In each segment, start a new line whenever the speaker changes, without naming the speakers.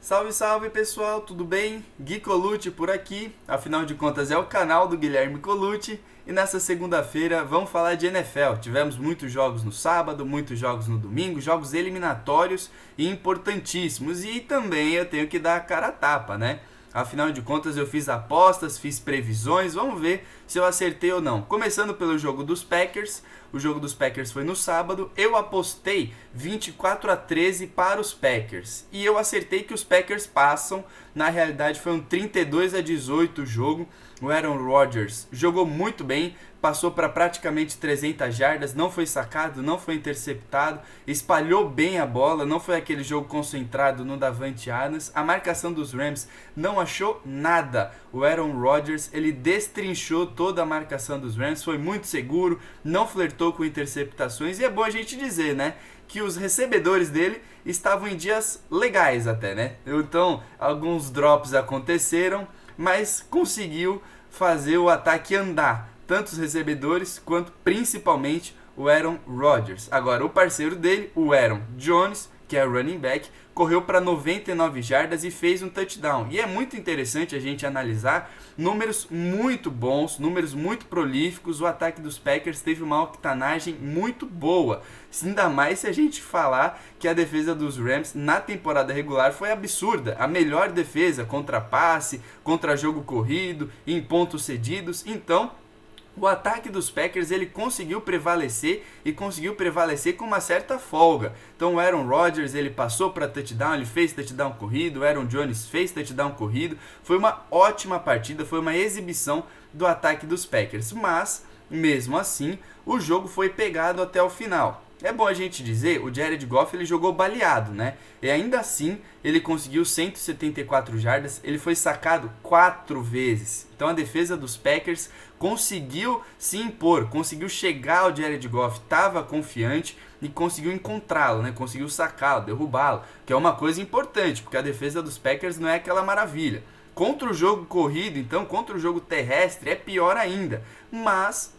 Salve, salve pessoal, tudo bem? Gui Colucci por aqui, afinal de contas é o canal do Guilherme Colucci e nessa segunda-feira vamos falar de NFL. Tivemos muitos jogos no sábado, muitos jogos no domingo, jogos eliminatórios e importantíssimos e também eu tenho que dar a cara a tapa, né? Afinal de contas eu fiz apostas, fiz previsões, vamos ver se eu acertei ou não. Começando pelo jogo dos Packers, o jogo dos Packers foi no sábado, eu apostei 24-13 para os Packers. E eu acertei que os Packers passam, na realidade foi um 32-18 o jogo. O Aaron Rodgers jogou muito bem, passou para praticamente 300 jardas, não foi sacado, não foi interceptado, espalhou bem a bola, não foi aquele jogo concentrado no Davante Adams. A marcação dos Rams não achou nada. O Aaron Rodgers, ele destrinchou toda a marcação dos Rams, foi muito seguro, não flertou com interceptações e é bom a gente dizer, né, que os recebedores dele estavam em dias legais até, né? Então, alguns drops aconteceram, mas conseguiu fazer o ataque andar, tanto os recebedores quanto principalmente o Aaron Rodgers. Agora, o parceiro dele, o Aaron Jones, que é o running back, correu para 99 jardas e fez um touchdown. E é muito interessante a gente analisar números muito bons, números muito prolíficos. O ataque dos Packers teve uma octanagem muito boa. Ainda mais se a gente falar que a defesa dos Rams na temporada regular foi absurda. A melhor defesa contra passe, contra jogo corrido, em pontos cedidos. Então, o ataque dos Packers ele conseguiu prevalecer e conseguiu prevalecer com uma certa folga. Então o Aaron Rodgers ele passou para touchdown, ele fez touchdown corrido, o Aaron Jones fez touchdown corrido. Foi uma ótima partida, foi uma exibição do ataque dos Packers. Mas, mesmo assim, o jogo foi pegado até o final. É bom a gente dizer, o Jared Goff ele jogou baleado, né? E ainda assim, ele conseguiu 174 jardas, ele foi sacado 4 vezes. Então a defesa dos Packers conseguiu se impor, conseguiu chegar ao Jared Goff, estava confiante e conseguiu encontrá-lo, né? Conseguiu sacá-lo, derrubá-lo, que é uma coisa importante, porque a defesa dos Packers não é aquela maravilha. Contra o jogo corrido, então, contra o jogo terrestre, é pior ainda. Mas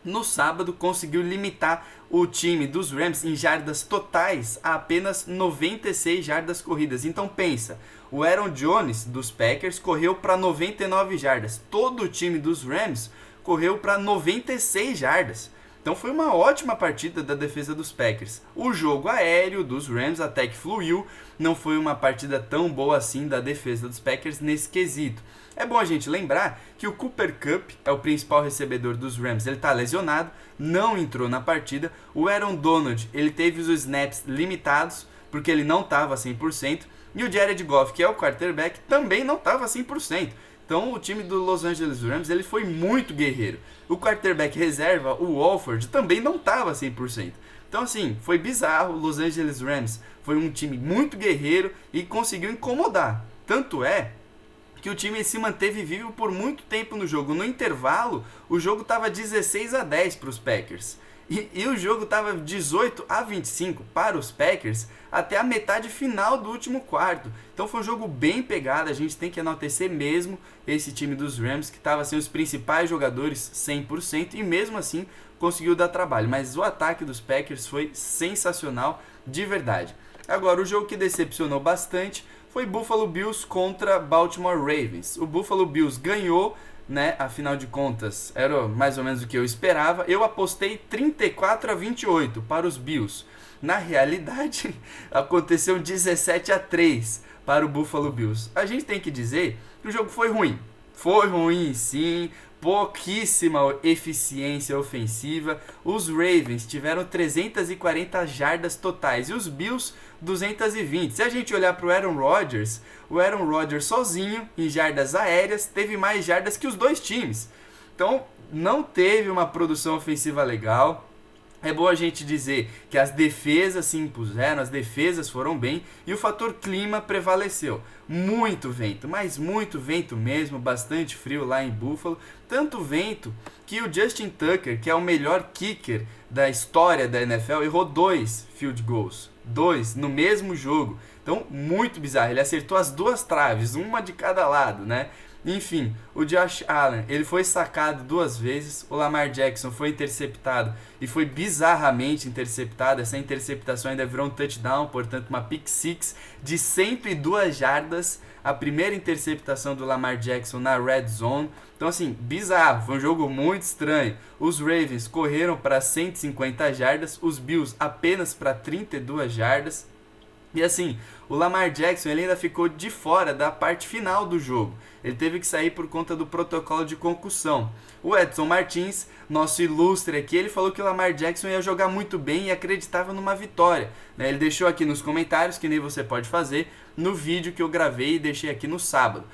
no sábado conseguiu limitar o time dos Rams em jardas totais a apenas 96 jardas corridas. Então pensa, o Aaron Jones dos Packers correu para 99 jardas. Todo o time dos Rams correu para 96 jardas. Então foi uma ótima partida da defesa dos Packers. O jogo aéreo dos Rams até que fluiu, não foi uma partida tão boa assim da defesa dos Packers nesse quesito. É bom a gente lembrar que o Cooper Kupp é o principal recebedor dos Rams, ele está lesionado, não entrou na partida. O Aaron Donald, ele teve os snaps limitados, porque ele não estava 100%, e o Jared Goff, que é o quarterback, também não estava 100%. Então o time do Los Angeles Rams ele foi muito guerreiro. O quarterback reserva, o Wolford, também não estava 100%. Então assim, foi bizarro, o Los Angeles Rams foi um time muito guerreiro e conseguiu incomodar. Tanto é que o time se manteve vivo por muito tempo no jogo. No intervalo, o jogo estava 16-10 para os Packers. E o jogo estava 18-25 para os Packers até a metade final do último quarto. Então foi um jogo bem pegado, a gente tem que enaltecer mesmo esse time dos Rams, que estava sem os principais jogadores 100% e mesmo assim conseguiu dar trabalho. Mas o ataque dos Packers foi sensacional, de verdade. Agora, o jogo que decepcionou bastante foi Buffalo Bills contra Baltimore Ravens. O Buffalo Bills ganhou, né? Afinal de contas, era mais ou menos o que eu esperava. Eu apostei 34-28 para os Bills. Na realidade, aconteceu 17-3 para o Buffalo Bills. A gente tem que dizer que o jogo foi ruim. Foi ruim, sim. Pouquíssima eficiência ofensiva. Os Ravens tiveram 340 jardas totais e os Bills 220. Se a gente olhar para o Aaron Rodgers sozinho em jardas aéreas teve mais jardas que os dois times. Então não teve uma produção ofensiva legal. É bom a gente dizer que as defesas se impuseram, as defesas foram bem e o fator clima prevaleceu. Muito vento, mas muito vento mesmo, bastante frio lá em Buffalo. Tanto vento que o Justin Tucker, que é o melhor kicker da história da NFL, errou 2 field goals. 2 no mesmo jogo. Então, muito bizarro. Ele acertou as duas traves, uma de cada lado, né? Enfim, o Josh Allen, ele foi sacado 2 vezes, o Lamar Jackson foi interceptado e foi bizarramente interceptado. Essa interceptação ainda virou um touchdown, portanto uma pick six de 102 jardas, a primeira interceptação do Lamar Jackson na red zone. Então assim, bizarro, foi um jogo muito estranho. Os Ravens correram para 150 jardas, os Bills apenas para 32 jardas. E assim, o Lamar Jackson ele ainda ficou de fora da parte final do jogo. Ele teve que sair por conta do protocolo de concussão. O Edson Martins, nosso ilustre aqui, ele falou que o Lamar Jackson ia jogar muito bem e acreditava numa vitória. Ele deixou aqui nos comentários, que nem você pode fazer, no vídeo que eu gravei e deixei aqui no sábado.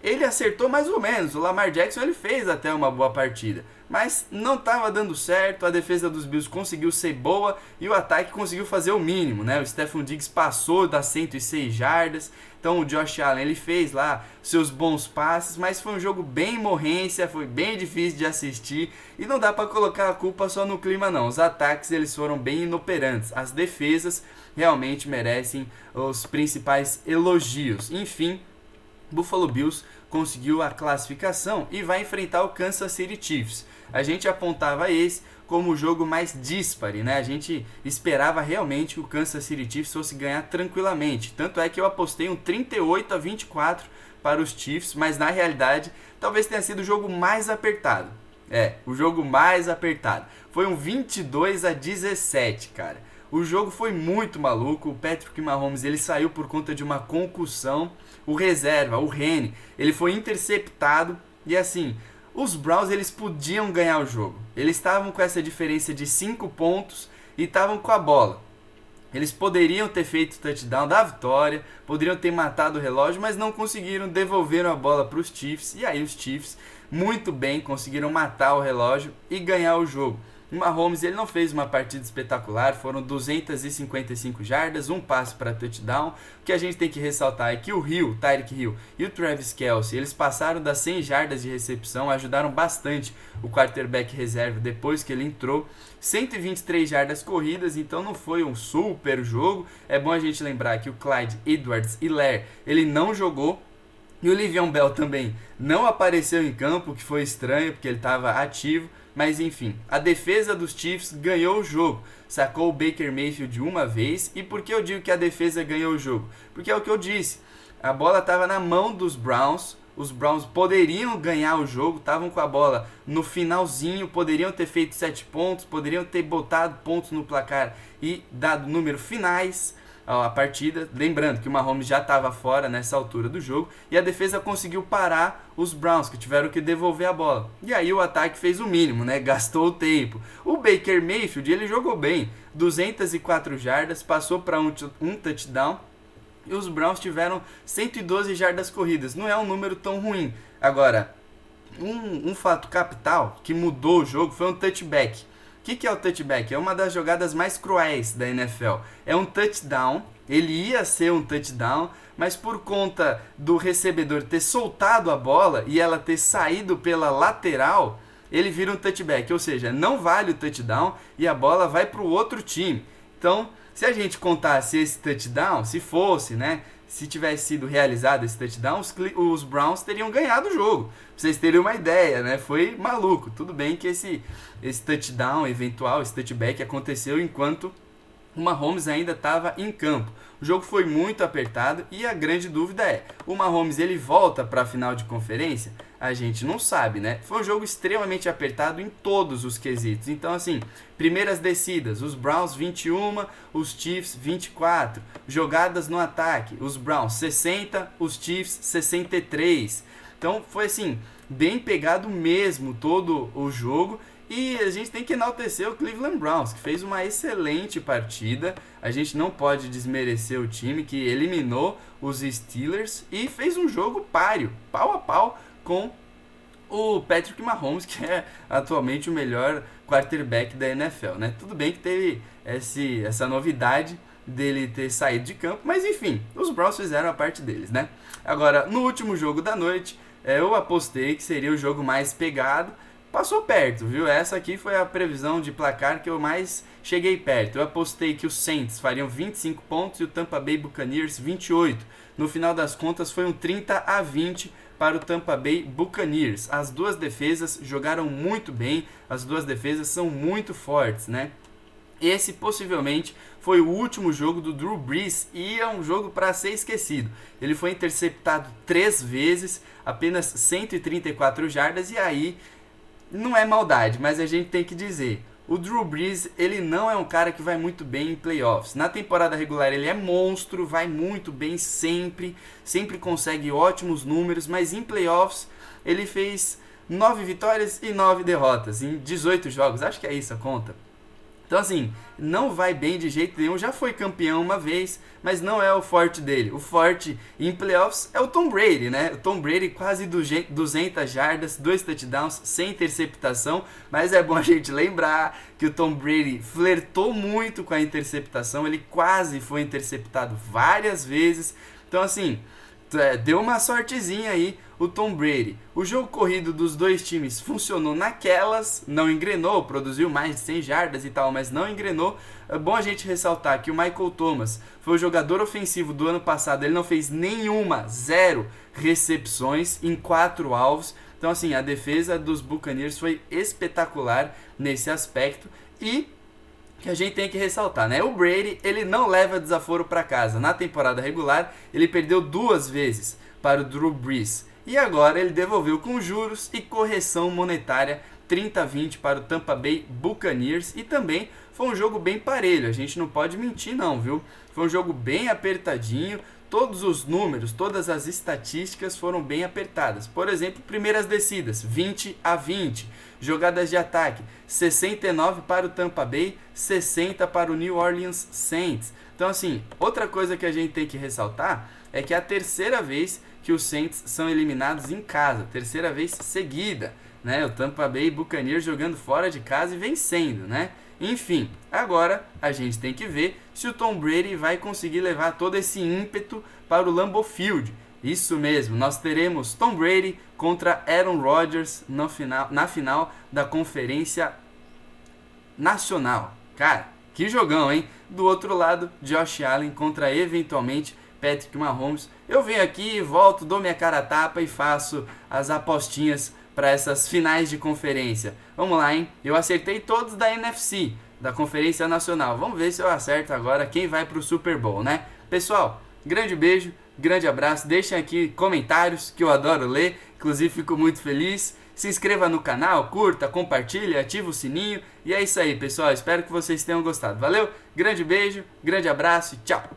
Ele acertou mais ou menos, o Lamar Jackson ele fez até uma boa partida, mas não estava dando certo, a defesa dos Bills conseguiu ser boa e o ataque conseguiu fazer o mínimo, né? O Stefon Diggs passou das 106 jardas, então o Josh Allen ele fez lá seus bons passes, mas foi um jogo bem morrência, foi bem difícil de assistir e não dá para colocar a culpa só no clima não, os ataques eles foram bem inoperantes, as defesas realmente merecem os principais elogios. Enfim, Buffalo Bills conseguiu a classificação e vai enfrentar o Kansas City Chiefs. A gente apontava esse como o jogo mais díspare, né? A gente esperava realmente que o Kansas City Chiefs fosse ganhar tranquilamente. Tanto é que eu apostei um 38-24 para os Chiefs, mas na realidade talvez tenha sido o jogo mais apertado. O jogo mais apertado. Foi um 22-17, cara. O jogo foi muito maluco, o Patrick Mahomes ele saiu por conta de uma concussão, o reserva, o Rene, ele foi interceptado e assim, os Browns eles podiam ganhar o jogo, eles estavam com essa diferença de 5 pontos e estavam com a bola. Eles poderiam ter feito o touchdown da vitória, poderiam ter matado o relógio, mas não conseguiram, devolveram a bola para os Chiefs e aí os Chiefs muito bem conseguiram matar o relógio e ganhar o jogo. O Mahomes ele não fez uma partida espetacular, foram 255 jardas, um passe para touchdown. O que a gente tem que ressaltar é que o Tyreek Hill e o Travis Kelce, eles passaram das 100 jardas de recepção, ajudaram bastante o quarterback reserva depois que ele entrou. 123 jardas corridas, então não foi um super jogo. É bom a gente lembrar que o Clyde Edwards-Helaire, ele não jogou. E o Le'Veon Bell também não apareceu em campo, o que foi estranho, porque ele estava ativo. Mas enfim, a defesa dos Chiefs ganhou o jogo, sacou o Baker Mayfield uma vez. E por que eu digo que a defesa ganhou o jogo? Porque é o que eu disse, a bola estava na mão dos Browns, os Browns poderiam ganhar o jogo, estavam com a bola no finalzinho, poderiam ter feito 7 pontos, poderiam ter botado pontos no placar e dado número finais a partida, lembrando que o Mahomes já estava fora nessa altura do jogo e a defesa conseguiu parar os Browns, que tiveram que devolver a bola. E aí o ataque fez o mínimo, né? Gastou o tempo. O Baker Mayfield, ele jogou bem, 204 jardas, passou para um touchdown e os Browns tiveram 112 jardas corridas. Não é um número tão ruim. Agora, um fato capital que mudou o jogo foi um touchback. O que é o touchback? É uma das jogadas mais cruéis da NFL. É um touchdown, ele ia ser um touchdown, mas por conta do recebedor ter soltado a bola e ela ter saído pela lateral, ele vira um touchback. Ou seja, não vale o touchdown e a bola vai para o outro time. Então, se a gente contasse esse touchdown, se fosse, né? Se tivesse sido realizado esse touchdown, os Browns teriam ganhado o jogo. Pra vocês terem uma ideia, né? Foi maluco. Tudo bem que esse touchdown eventual, esse touchback aconteceu enquanto o Mahomes ainda estava em campo. O jogo foi muito apertado e a grande dúvida é, o Mahomes ele volta para a final de conferência? A gente não sabe, né? Foi um jogo extremamente apertado em todos os quesitos. Então, assim, primeiras descidas, os Browns 21, os Chiefs 24. Jogadas no ataque, os Browns 60, os Chiefs 63. Então, foi assim, bem pegado mesmo todo o jogo. E a gente tem que enaltecer o Cleveland Browns, que fez uma excelente partida. A gente não pode desmerecer o time que eliminou os Steelers e fez um jogo páreo, pau a pau, com o Patrick Mahomes, que é atualmente o melhor quarterback da NFL, né? Tudo bem que teve essa novidade dele ter saído de campo, mas enfim, os Browns fizeram a parte deles, né? Agora, no último jogo da noite, eu apostei que seria o jogo mais pegado. Passou perto, viu? Essa aqui foi a previsão de placar que eu mais cheguei perto. Eu apostei que os Saints fariam 25 pontos e o Tampa Bay Buccaneers 28. No final das contas foi um 30-20 para o Tampa Bay Buccaneers. As duas defesas jogaram muito bem, as duas defesas são muito fortes, né? Esse possivelmente foi o último jogo do Drew Brees e é um jogo para ser esquecido. Ele foi interceptado 3 vezes, apenas 134 jardas, e aí não é maldade, mas a gente tem que dizer, o Drew Brees, ele não é um cara que vai muito bem em playoffs. Na temporada regular ele é monstro, vai muito bem sempre consegue ótimos números, mas em playoffs ele fez 9 vitórias e 9 derrotas em 18 jogos, acho que é isso a conta. Então assim, não vai bem de jeito nenhum, já foi campeão uma vez, mas não é o forte dele. O forte em playoffs é o Tom Brady, né? O Tom Brady quase 200 jardas, 2 touchdowns, sem interceptação, mas é bom a gente lembrar que o Tom Brady flertou muito com a interceptação, ele quase foi interceptado várias vezes, então assim, deu uma sortezinha aí o Tom Brady. O jogo corrido dos dois times funcionou naquelas, não engrenou, produziu mais de 100 jardas e tal, mas não engrenou. É bom a gente ressaltar que o Michael Thomas foi o jogador ofensivo do ano passado, ele não fez nenhuma, 0 recepções em 4 alvos. Então assim, a defesa dos Buccaneers foi espetacular nesse aspecto e que a gente tem que ressaltar, né? O Brady, ele não leva desaforo para casa. Na temporada regular, ele perdeu 2 vezes para o Drew Brees. E agora ele devolveu com juros e correção monetária 30-20 para o Tampa Bay Buccaneers. E também foi um jogo bem parelho, a gente não pode mentir não, viu? Foi um jogo bem apertadinho, todos os números, todas as estatísticas foram bem apertadas. Por exemplo, primeiras descidas, 20-20. Jogadas de ataque, 69 para o Tampa Bay, 60 para o New Orleans Saints. Então assim, outra coisa que a gente tem que ressaltar é que é a terceira vez que os Saints são eliminados em casa, terceira vez seguida, né? O Tampa Bay Buccaneers jogando fora de casa e vencendo, né? Enfim, agora a gente tem que ver se o Tom Brady vai conseguir levar todo esse ímpeto para o Lambeau Field. Isso mesmo, nós teremos Tom Brady contra Aaron Rodgers na final da Conferência Nacional. Cara, que jogão, hein? Do outro lado, Josh Allen contra, eventualmente, Patrick Mahomes. Eu venho aqui, volto, dou minha cara a tapa e faço as apostinhas para essas finais de conferência. Vamos lá, hein? Eu acertei todos da NFC, da Conferência Nacional. Vamos ver se eu acerto agora quem vai para o Super Bowl, né? Pessoal, grande beijo, grande abraço. Deixem aqui comentários que eu adoro ler. Inclusive, fico muito feliz. Se inscreva no canal, curta, compartilhe, ativa o sininho. E é isso aí, pessoal. Espero que vocês tenham gostado. Valeu, grande beijo, grande abraço e tchau!